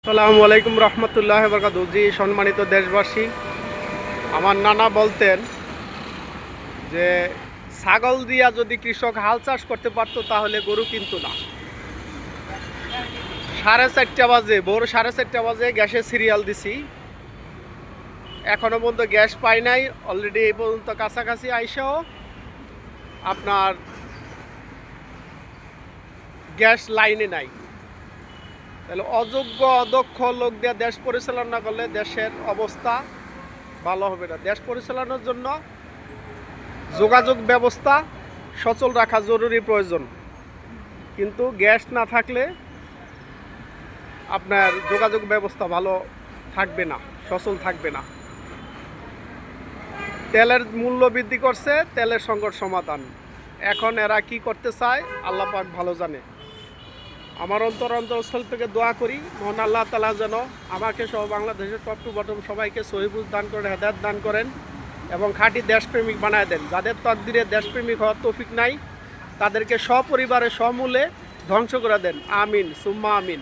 আসসালামু আলাইকুম রহমতুল্লাহ বরকাতুহু। জি সম্মানিত দেশবাসী, আমার নানা বলতেন যে ছাগল দিয়া যদি কৃষক হাল চাষ করতে পারতো তাহলে গরু কিন্তু না। 4:30 বাজে, ভোর 4:30 বাজে গ্যাসের সিরিয়াল দিছি, এখনো পর্যন্ত গ্যাস পাই নাই। অলরেডি এই পর্যন্ত কাছাকাছি আইসাও আপনার গ্যাস লাইনে নাই। তাহলে অযোগ্য অদক্ষ লোক দিয়ে দেশ পরিচালনা করলে দেশের অবস্থা ভালো হবে না। দেশ পরিচালনার জন্য যোগাযোগ ব্যবস্থা সচল রাখা জরুরি প্রয়োজন, কিন্তু গ্যাস না থাকলে আপনার যোগাযোগ ব্যবস্থা ভালো থাকবে না, সচল থাকবে না। তেলের মূল্য বৃদ্ধি করছে, তেলের সংকট সমাধান। এখন এরা কি করতে চায় আল্লাহ পাক ভালো জানে। আমার অন্তরস্থল থেকে দোয়া করি মহান আল্লাহ তাআলা যেন আমাকে সহ বাংলাদেশের টপ টু বটম সবাইকে সহিবুজ দান করেন, হেদায়েত দান করেন এবং খাঁটি দেশপ্রেমিক বানায় দেন। যাদের তকদিরে দেশপ্রেমিক হওয়ার তৌফিক নাই তাদেরকে সপরিবারে সমূলে ধ্বংস করে দেন। আমিন সুম্মা আমিন।